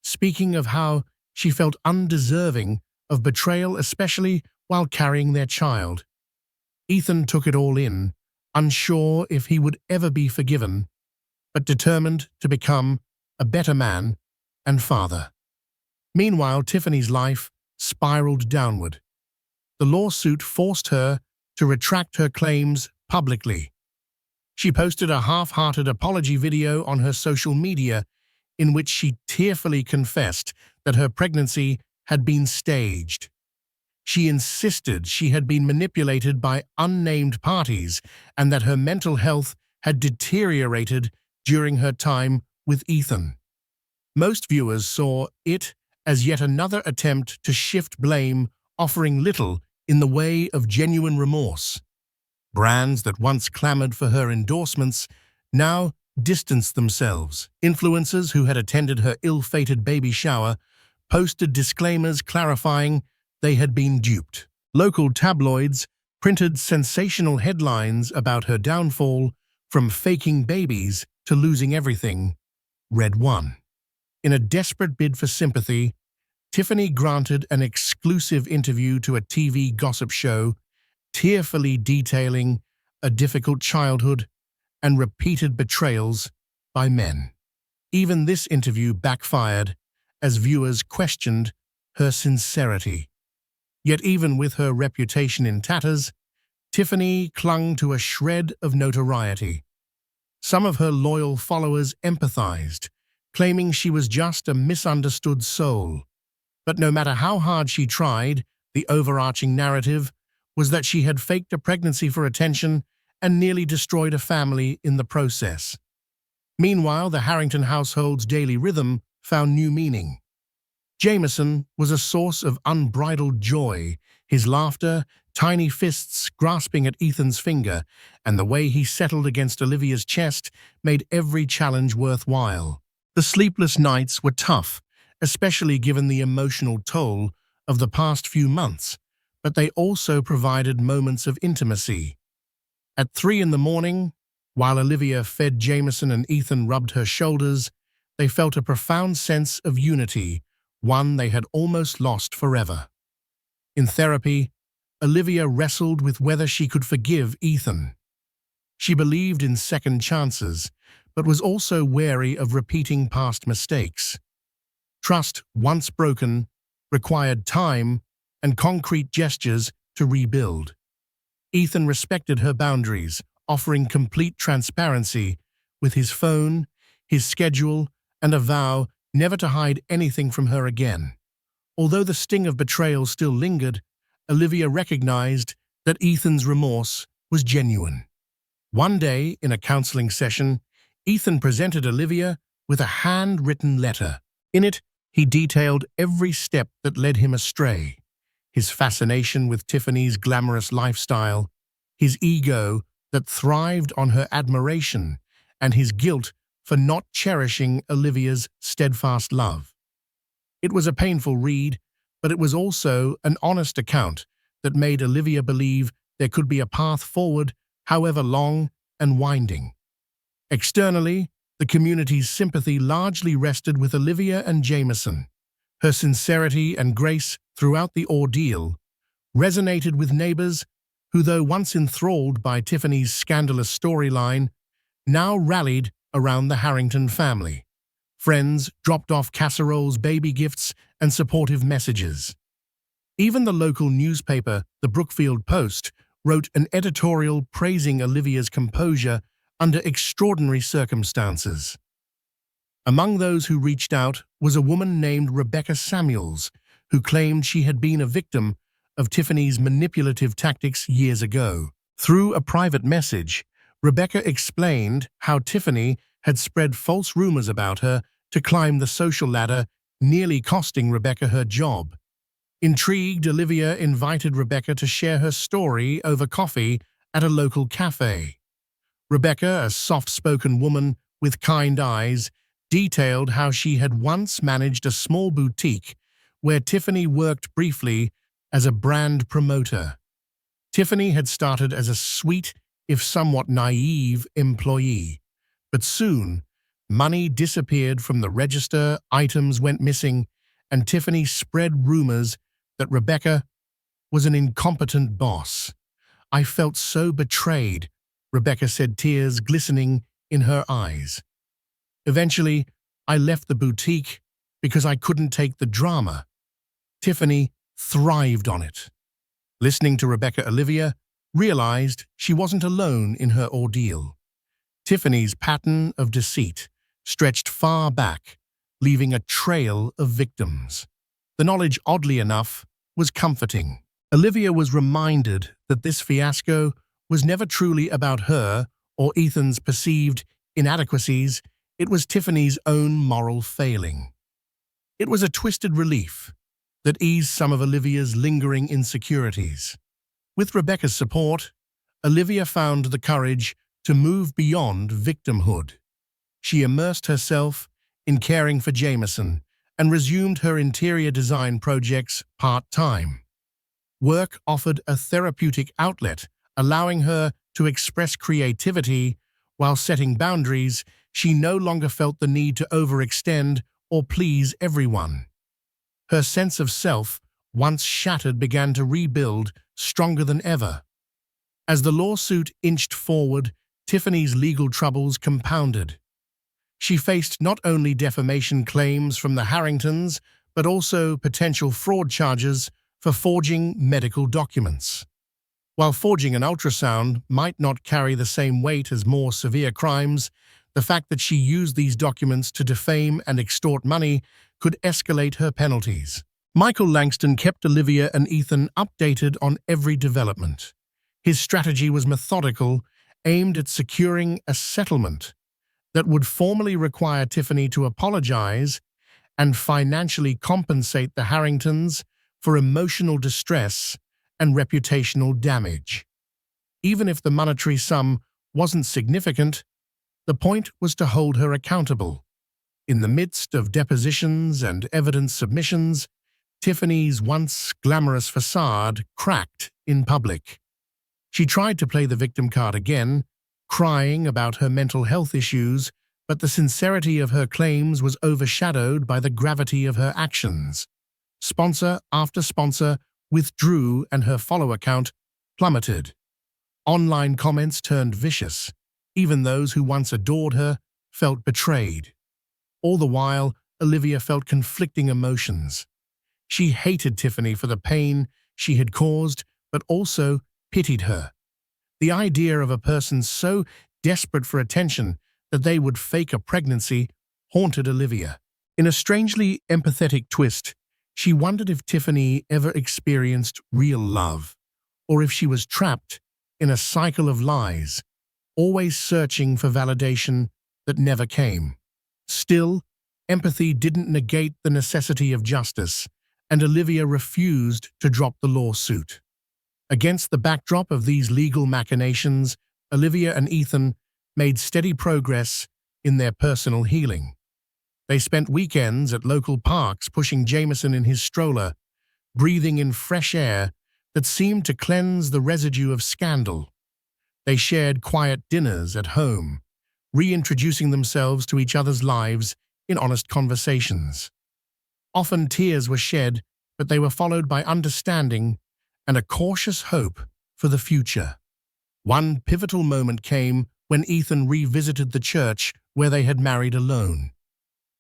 speaking of how she felt undeserving of betrayal, especially while carrying their child. Ethan took it all in, unsure if he would ever be forgiven, but determined to become a better man and father. Meanwhile, Tiffany's life spiraled downward. The lawsuit forced her to retract her claims publicly. She posted a half-hearted apology video on her social media in which she tearfully confessed that her pregnancy had been staged. She insisted she had been manipulated by unnamed parties and that her mental health had deteriorated during her time with Ethan. Most viewers saw it as yet another attempt to shift blame, offering little in the way of genuine remorse. Brands that once clamored for her endorsements now distanced themselves. Influencers who had attended her ill-fated baby shower posted disclaimers clarifying they had been duped. Local tabloids printed sensational headlines about her downfall, from faking babies to losing everything. Read one. In a desperate bid for sympathy, Tiffany granted an exclusive interview to a TV gossip show, tearfully detailing a difficult childhood and repeated betrayals by men. Even this interview backfired as viewers questioned her sincerity. Yet even with her reputation in tatters, Tiffany clung to a shred of notoriety. Some of her loyal followers empathized, claiming she was just a misunderstood soul. But no matter how hard she tried, the overarching narrative was that she had faked a pregnancy for attention and nearly destroyed a family in the process. Meanwhile, the Harrington household's daily rhythm found new meaning. Jameson was a source of unbridled joy, his laughter, tiny fists grasping at Ethan's finger, and the way he settled against Olivia's chest made every challenge worthwhile. The sleepless nights were tough, especially given the emotional toll of the past few months, but they also provided moments of intimacy. At 3 a.m, while Olivia fed Jameson and Ethan rubbed her shoulders, they felt a profound sense of unity, one they had almost lost forever. In therapy, Olivia wrestled with whether she could forgive Ethan. She believed in second chances, but was also wary of repeating past mistakes. Trust, once broken, required time and concrete gestures to rebuild. Ethan respected her boundaries, offering complete transparency with his phone, his schedule, and a vow never to hide anything from her again. Although the sting of betrayal still lingered, Olivia recognized that Ethan's remorse was genuine. One day, in a counseling session, Ethan presented Olivia with a handwritten letter. In it, he detailed every step that led him astray: his fascination with Tiffany's glamorous lifestyle, his ego that thrived on her admiration, and his guilt for not cherishing Olivia's steadfast love. It was a painful read, but it was also an honest account that made Olivia believe there could be a path forward, however long and winding. Externally, the community's sympathy largely rested with Olivia and Jameson. Her sincerity and grace throughout the ordeal resonated with neighbors who, though once enthralled by Tiffany's scandalous storyline, now rallied around the Harrington family. Friends dropped off casseroles, baby gifts, and supportive messages. Even the local newspaper, the Brookfield Post, wrote an editorial praising Olivia's composure under extraordinary circumstances. Among those who reached out was a woman named Rebecca Samuels, who claimed she had been a victim of Tiffany's manipulative tactics years ago. Through a private message, Rebecca explained how Tiffany had spread false rumors about her to climb the social ladder, nearly costing Rebecca her job. Intrigued, Olivia invited Rebecca to share her story over coffee at a local cafe. Rebecca, a soft-spoken woman with kind eyes, detailed how she had once managed a small boutique where Tiffany worked briefly as a brand promoter. Tiffany had started as a sweet, if somewhat naive, employee, but soon money disappeared from the register, items went missing, and Tiffany spread rumors that Rebecca was an incompetent boss. "I felt so betrayed," Rebecca said, tears glistening in her eyes. "Eventually, I left the boutique because I couldn't take the drama." Tiffany thrived on it. Listening to Rebecca, Olivia realized she wasn't alone in her ordeal. Tiffany's pattern of deceit stretched far back, leaving a trail of victims. The knowledge, oddly enough, was comforting. Olivia was reminded that this fiasco was never truly about her or Ethan's perceived inadequacies. It was Tiffany's own moral failing. It was a twisted relief that eased some of Olivia's lingering insecurities. With Rebecca's support, Olivia found the courage to move beyond victimhood. She immersed herself in caring for Jameson and resumed her interior design projects part-time. Work offered a therapeutic outlet, allowing her to express creativity while setting boundaries. She no longer felt the need to overextend or please everyone. Her sense of self, once shattered, began to rebuild, stronger than ever. As the lawsuit inched forward, Tiffany's legal troubles compounded. She faced not only defamation claims from the Harringtons, but also potential fraud charges for forging medical documents. While forging an ultrasound might not carry the same weight as more severe crimes, the fact that she used these documents to defame and extort money could escalate her penalties. Michael Langston kept Olivia and Ethan updated on every development. His strategy was methodical, aimed at securing a settlement that would formally require Tiffany to apologize and financially compensate the Harringtons for emotional distress and reputational damage. Even if the monetary sum wasn't significant, the point was to hold her accountable. In the midst of depositions and evidence submissions, Tiffany's once glamorous facade cracked in public. She tried to play the victim card again, crying about her mental health issues, but the sincerity of her claims was overshadowed by the gravity of her actions. Sponsor after sponsor withdrew and her follower count plummeted. Online comments turned vicious. Even those who once adored her felt betrayed. All the while, Olivia felt conflicting emotions. She hated Tiffany for the pain she had caused, but also pitied her. The idea of a person so desperate for attention that they would fake a pregnancy haunted Olivia. In a strangely empathetic twist, she wondered if Tiffany ever experienced real love, or if she was trapped in a cycle of lies, always searching for validation that never came. Still, empathy didn't negate the necessity of justice, and Olivia refused to drop the lawsuit. Against the backdrop of these legal machinations, Olivia and Ethan made steady progress in their personal healing. They spent weekends at local parks pushing Jameson in his stroller, breathing in fresh air that seemed to cleanse the residue of scandal. They shared quiet dinners at home, reintroducing themselves to each other's lives in honest conversations. Often tears were shed, but they were followed by understanding and a cautious hope for the future. One pivotal moment came when Ethan revisited the church where they had married alone.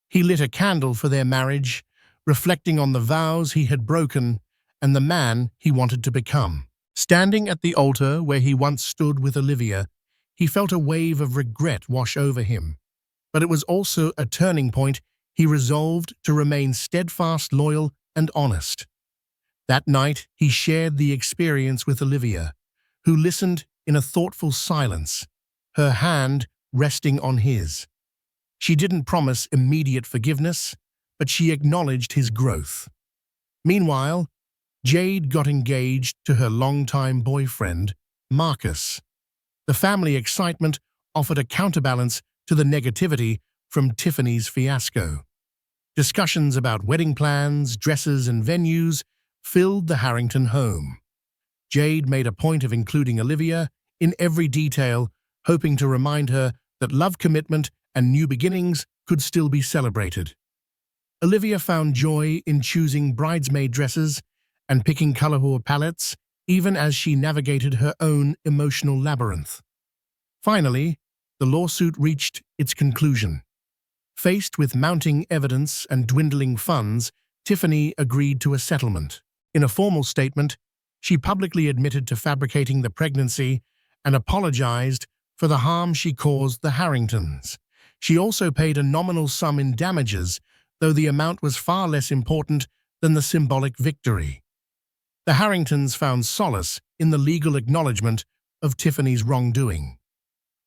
He lit a candle for their marriage, reflecting on the vows he had broken and the man he wanted to become. Standing at the altar where he once stood with Olivia, he felt a wave of regret wash over him. But it was also a turning point. He resolved to remain steadfast, loyal, and honest. That night, he shared the experience with Olivia, who listened in a thoughtful silence, her hand resting on his. She didn't promise immediate forgiveness, but she acknowledged his growth. Meanwhile, Jade got engaged to her longtime boyfriend, Marcus. The family excitement offered a counterbalance to the negativity from Tiffany's fiasco. Discussions about wedding plans, dresses, and venues filled the Harrington home. Jade made a point of including Olivia in every detail, hoping to remind her that love, commitment, and new beginnings could still be celebrated. Olivia found joy in choosing bridesmaid dresses and picking colorful palettes, even as she navigated her own emotional labyrinth. Finally, the lawsuit reached its conclusion. Faced with mounting evidence and dwindling funds, Tiffany agreed to a settlement. In a formal statement, she publicly admitted to fabricating the pregnancy and apologized for the harm she caused the Harringtons. She also paid a nominal sum in damages, though the amount was far less important than the symbolic victory. The Harringtons found solace in the legal acknowledgement of Tiffany's wrongdoing.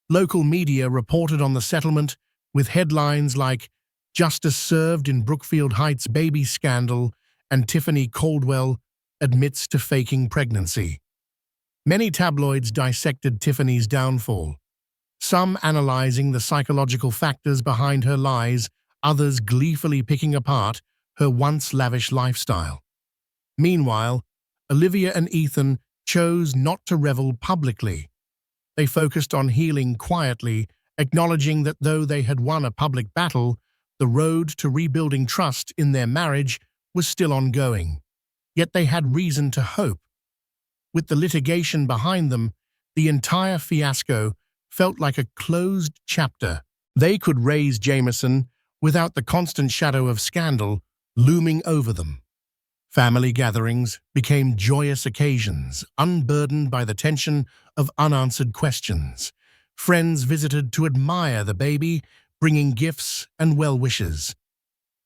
Local media reported on the settlement, with headlines like "Justice Served in Brookfield Heights Baby Scandal" and "Tiffany Caldwell Admits to Faking Pregnancy." Many tabloids dissected Tiffany's downfall, some analyzing the psychological factors behind her lies, others gleefully picking apart her once lavish lifestyle. Meanwhile, Olivia and Ethan chose not to revel publicly. They focused on healing quietly, acknowledging that though they had won a public battle, the road to rebuilding trust in their marriage was still ongoing. Yet they had reason to hope. With the litigation behind them, the entire fiasco felt like a closed chapter. They could raise Jameson without the constant shadow of scandal looming over them. Family gatherings became joyous occasions, unburdened by the tension of unanswered questions. Friends visited to admire the baby, bringing gifts and well wishes.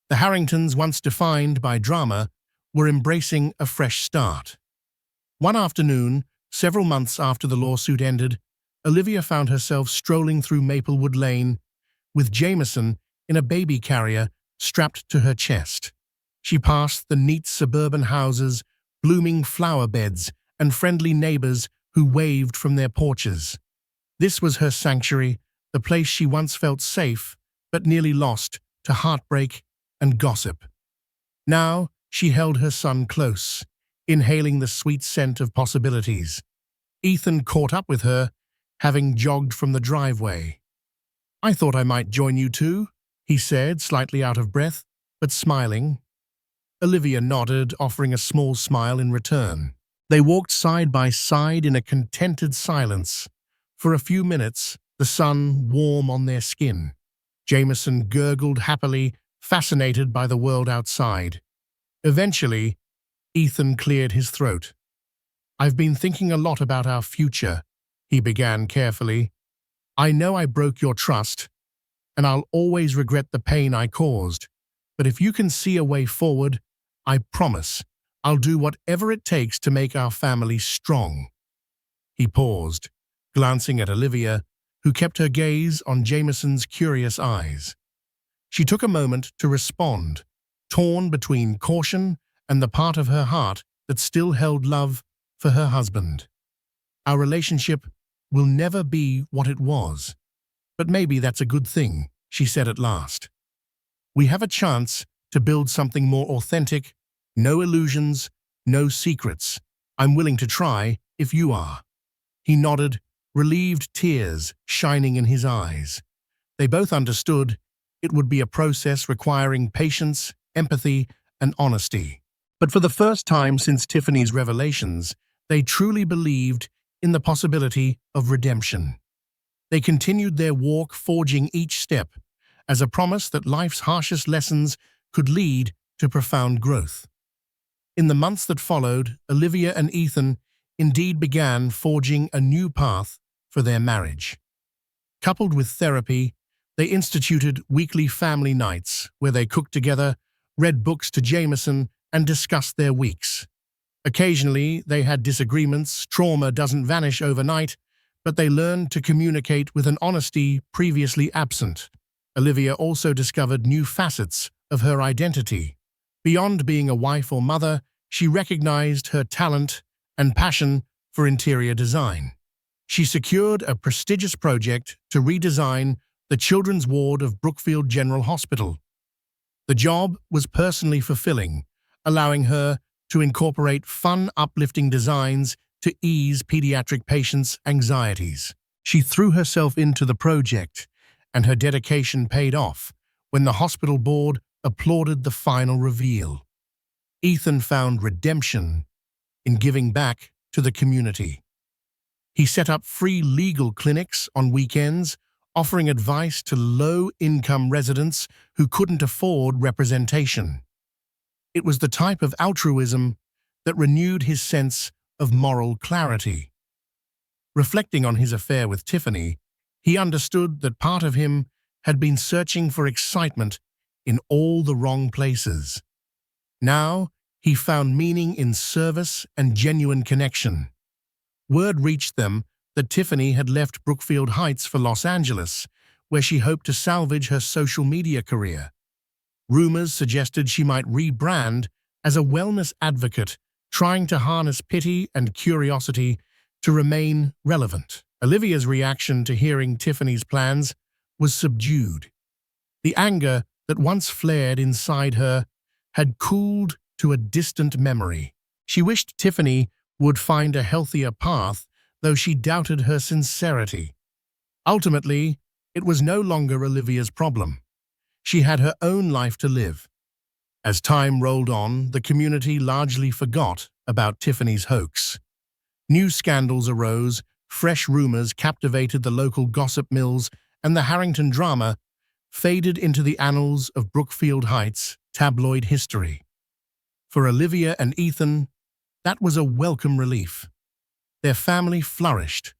The Harringtons, once defined by drama, were embracing a fresh start. One afternoon, several months after the lawsuit ended, Olivia found herself strolling through Maplewood Lane with Jameson in a baby carrier strapped to her chest. She passed the neat suburban houses, blooming flower beds, and friendly neighbors who waved from their porches. This was her sanctuary, the place she once felt safe, but nearly lost to heartbreak and gossip. Now she held her son close, inhaling the sweet scent of possibilities. Ethan caught up with her, having jogged from the driveway. "I thought I might join you too," he said, slightly out of breath, but smiling. Olivia nodded, offering a small smile in return. They walked side by side in a contented silence. For a few minutes, the sun warm on their skin. Jameson gurgled happily, fascinated by the world outside. Eventually, Ethan cleared his throat. "I've been thinking a lot about our future," he began carefully. "I know I broke your trust, and I'll always regret the pain I caused. But if you can see a way forward, I promise I'll do whatever it takes to make our family strong." He paused, glancing at Olivia, who kept her gaze on Jameson's curious eyes. She took a moment to respond, torn between caution and the part of her heart that still held love for her husband. "Our relationship will never be what it was, but maybe that's a good thing," she said at last. "We have a chance to build something more authentic, no illusions, no secrets. I'm willing to try if you are." He nodded, relieved, tears shining in his eyes. They both understood it would be a process requiring patience, empathy, and honesty. But for the first time since Tiffany's revelations, they truly believed in the possibility of redemption. They continued their walk, forging each step as a promise that life's harshest lessons could lead to profound growth. In the months that followed, Olivia and Ethan indeed began forging a new path for their marriage. Coupled with therapy, they instituted weekly family nights where they cooked together, read books to Jameson, and discussed their weeks. Occasionally, they had disagreements. Trauma doesn't vanish overnight, but they learned to communicate with an honesty previously absent. Olivia also discovered new facets of her identity. Beyond being a wife or mother, she recognized her talent and passion for interior design. She secured a prestigious project to redesign the children's ward of Brookfield General Hospital. The job was personally fulfilling, allowing her to incorporate fun, uplifting designs to ease pediatric patients' anxieties. She threw herself into the project, and her dedication paid off when the hospital board applauded the final reveal. Ethan found redemption in giving back to the community. He set up free legal clinics on weekends, offering advice to low-income residents who couldn't afford representation. It was the type of altruism that renewed his sense of moral clarity. Reflecting on his affair with Tiffany, he understood that part of him had been searching for excitement in all the wrong places. Now, he found meaning in service and genuine connection. Word reached them that Tiffany had left Brookfield Heights for Los Angeles, where she hoped to salvage her social media career. Rumors suggested she might rebrand as a wellness advocate, trying to harness pity and curiosity to remain relevant. Olivia's reaction to hearing Tiffany's plans was subdued. The anger that once flared inside her had cooled to a distant memory. She wished Tiffany would find a healthier path, though she doubted her sincerity. Ultimately, it was no longer Olivia's problem. She had her own life to live. As time rolled on, the community largely forgot about Tiffany's hoax. New scandals arose, fresh rumors captivated the local gossip mills, and the Harrington drama faded into the annals of Brookfield Heights tabloid history. For Olivia and Ethan, that was a welcome relief. Their family flourished.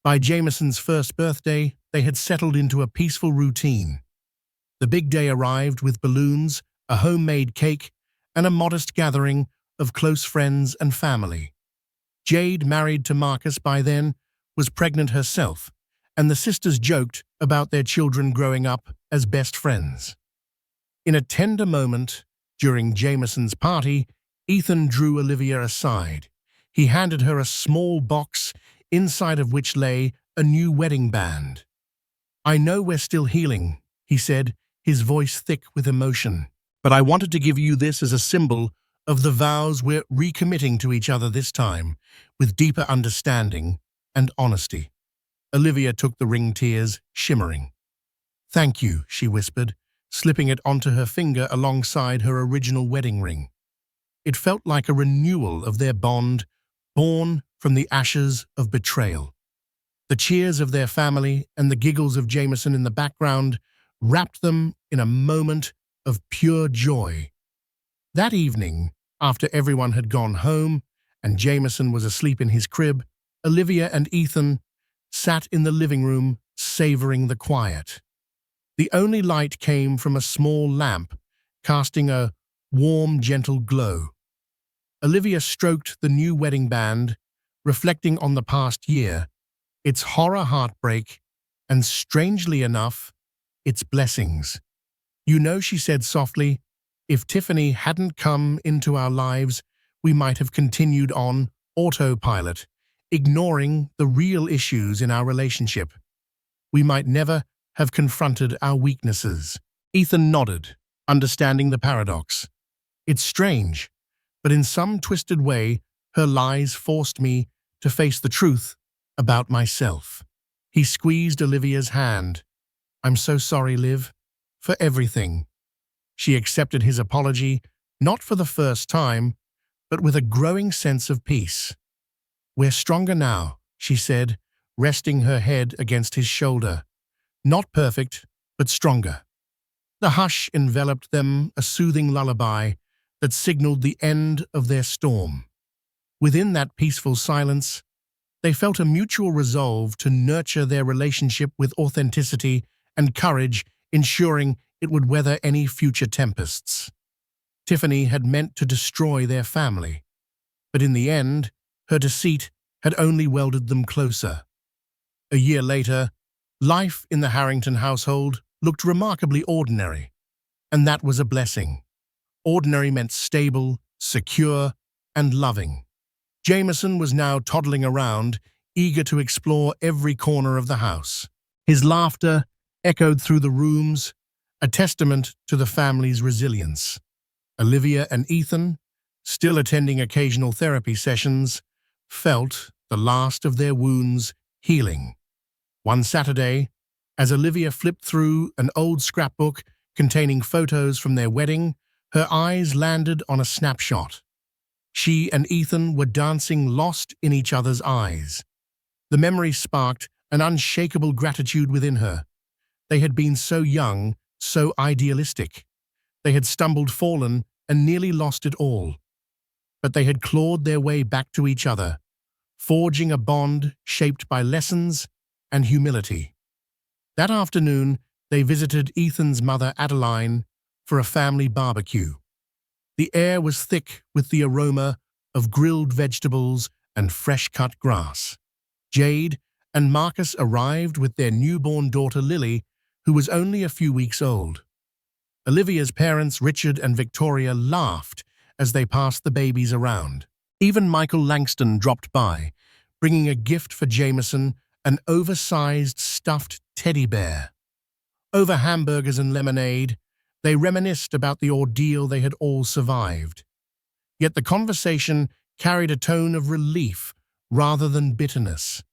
By Jameson's first birthday, they had settled into a peaceful routine. The big day arrived with balloons, a homemade cake, and a modest gathering of close friends and family. Jade, married to Marcus by then, was pregnant herself, and the sisters joked about their children growing up as best friends. In a tender moment, during Jameson's party, Ethan drew Olivia aside. He handed her a small box, inside of which lay a new wedding band. "I know we're still healing," he said, his voice thick with emotion. "But I wanted to give you this as a symbol of the vows we're recommitting to each other this time, with deeper understanding and honesty." Olivia took the ring, tears shimmering. "Thank you," she whispered, slipping it onto her finger alongside her original wedding ring. It felt like a renewal of their bond, born from the ashes of betrayal. The cheers of their family and the giggles of Jameson in the background wrapped them in a moment of pure joy. That evening, after everyone had gone home and Jameson was asleep in his crib, Olivia and Ethan sat in the living room, savoring the quiet. The only light came from a small lamp, casting a warm, gentle glow. Olivia stroked the new wedding band, reflecting on the past year, its horror, heartbreak, and strangely enough, its blessings. "You know," she said softly, "if Tiffany hadn't come into our lives, we might have continued on autopilot, ignoring the real issues in our relationship. We might never have confronted our weaknesses." Ethan nodded, understanding the paradox. "It's strange, but in some twisted way, her lies forced me to face the truth about myself." He squeezed Olivia's hand. "I'm so sorry, Liv, for everything." She accepted his apology, not for the first time, but with a growing sense of peace. "We're stronger now," she said, resting her head against his shoulder. "Not perfect, but stronger." The hush enveloped them, a soothing lullaby that signaled the end of their storm. Within that peaceful silence, they felt a mutual resolve to nurture their relationship with authenticity and courage, ensuring it would weather any future tempests. Tiffany had meant to destroy their family, but in the end, her deceit had only welded them closer. A year later, life in the Harrington household looked remarkably ordinary, and that was a blessing. Ordinary meant stable, secure, and loving. Jameson was now toddling around, eager to explore every corner of the house. His laughter echoed through the rooms, a testament to the family's resilience. Olivia and Ethan, still attending occasional therapy sessions, felt the last of their wounds healing. One Saturday, as Olivia flipped through an old scrapbook containing photos from their wedding, her eyes landed on a snapshot. She and Ethan were dancing, lost in each other's eyes. The memory sparked an unshakable gratitude within her. They had been so young, so idealistic. They had stumbled, fallen, and nearly lost it all. But they had clawed their way back to each other, forging a bond shaped by lessons and humility. That afternoon, they visited Ethan's mother, Adeline, for a family barbecue. The air was thick with the aroma of grilled vegetables and fresh-cut grass. Jade and Marcus arrived with their newborn daughter, Lily, who was only a few weeks old. Olivia's parents, Richard and Victoria, laughed as they passed the babies around. Even Michael Langston dropped by, bringing a gift for Jameson, an oversized stuffed teddy bear. Over hamburgers and lemonade, they reminisced about the ordeal they had all survived. Yet the conversation carried a tone of relief rather than bitterness.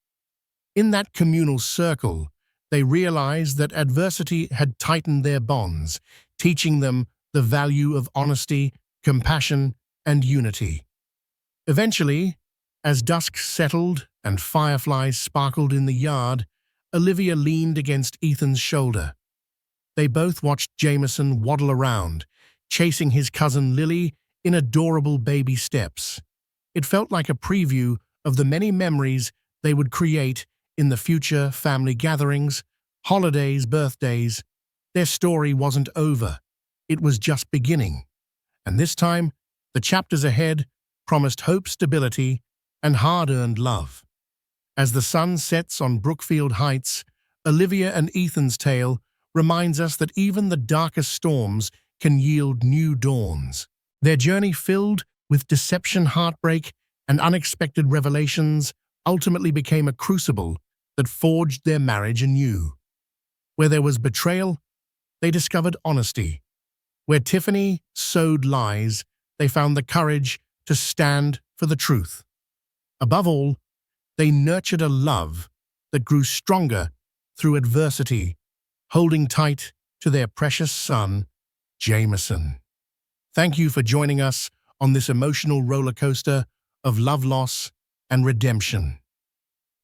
In that communal circle, they realized that adversity had tightened their bonds, teaching them the value of honesty, compassion, and unity. Eventually, as dusk settled and fireflies sparkled in the yard, Olivia leaned against Ethan's shoulder. They both watched Jameson waddle around, chasing his cousin Lily in adorable baby steps. It felt like a preview of the many memories they would create in the future: family gatherings, holidays, birthdays. Their story wasn't over. It was just beginning. And this time, the chapters ahead promised hope, stability, and hard-earned love. As the sun sets on Brookfield Heights, Olivia and Ethan's tale reminds us that even the darkest storms can yield new dawns. Their journey, filled with deception, heartbreak, and unexpected revelations, ultimately became a crucible that forged their marriage anew. Where there was betrayal, they discovered honesty. Where Tiffany sowed lies, they found the courage to stand for the truth. Above all, they nurtured a love that grew stronger through adversity, holding tight to their precious son, Jameson. Thank you for joining us on this emotional roller coaster of love, loss, and redemption.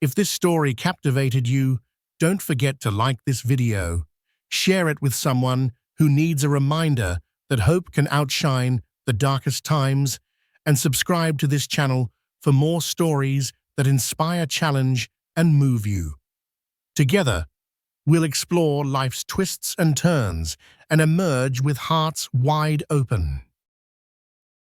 If this story captivated you, don't forget to like this video, share it with someone who needs a reminder that hope can outshine the darkest times, and subscribe to this channel for more stories that inspire, challenge, and move you. Together, we'll explore life's twists and turns and emerge with hearts wide open.